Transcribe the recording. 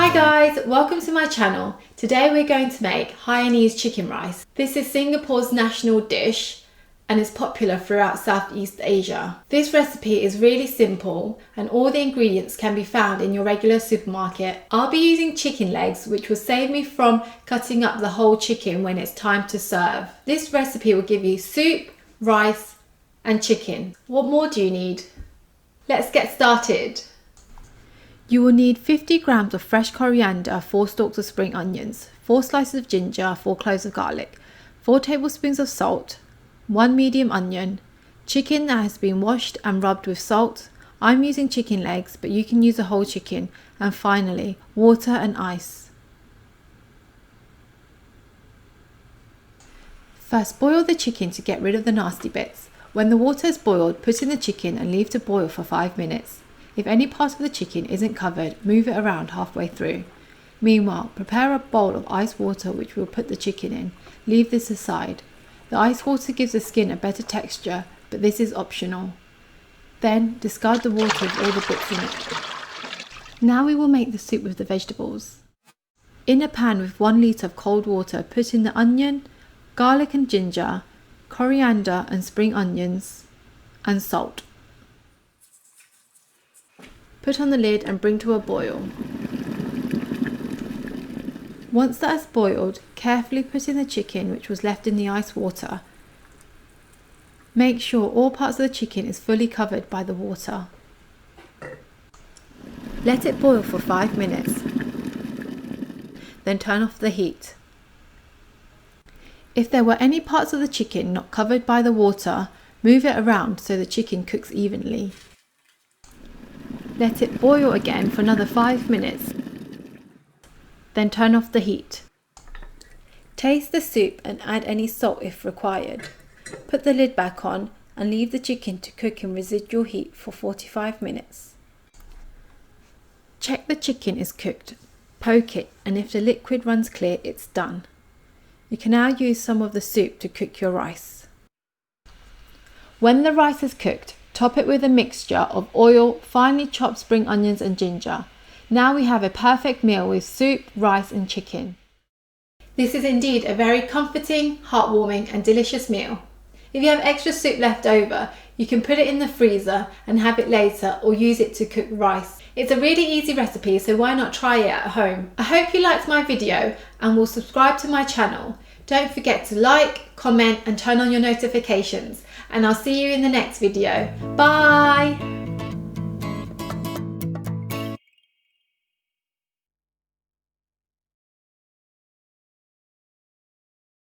Hi guys, welcome to my channel. Today we're going to make Hainanese chicken rice. This is Singapore's national dish and is popular throughout Southeast Asia. This recipe is really simple and all the ingredients can be found in your regular supermarket. I'll be using chicken legs, which will save me from cutting up the whole chicken when it's time to serve. This recipe will give you soup, rice and chicken. What more do you need? Let's get started. You will need 50 grams of fresh coriander, 4 stalks of spring onions, 4 slices of ginger, 4 cloves of garlic, 4 tablespoons of salt, 1 medium onion, chicken that has been washed and rubbed with salt. I'm using chicken legs, but you can use a whole chicken, and finally, water and ice. First, boil the chicken to get rid of the nasty bits. When the water is boiled, put in the chicken and leave to boil for 5 minutes. If any part of the chicken isn't covered, move it around halfway through. Meanwhile, prepare a bowl of ice water which we'll put the chicken in. Leave this aside. The ice water gives the skin a better texture, but this is optional. Then discard the water with all the bits in it. Now we will make the soup with the vegetables. In a pan with 1 litre of cold water, put in the onion, garlic and ginger, coriander and spring onions, and salt. Put on the lid and bring to a boil. Once that has boiled, carefully put in the chicken which was left in the ice water. Make sure all parts of the chicken is fully covered by the water. Let it boil for 5 minutes. Then turn off the heat. If there were any parts of the chicken not covered by the water, move it around so the chicken cooks evenly. Let it boil again for another 5 minutes. Then turn off the heat. Taste the soup and add any salt if required. Put the lid back on and leave the chicken to cook in residual heat for 45 minutes. Check the chicken is cooked. Poke it, and if the liquid runs clear, it's done. You can now use some of the soup to cook your rice. When the rice is cooked, top it with a mixture of oil, finely chopped spring onions and ginger. Now we have a perfect meal with soup, rice and chicken. This is indeed a very comforting, heartwarming and delicious meal. If you have extra soup left over, you can put it in the freezer and have it later or use it to cook rice. It's a really easy recipe, so why not try it at home? I hope you liked my video and will subscribe to my channel. Don't forget to like, comment and turn on your notifications. And I'll see you in the next video. Bye!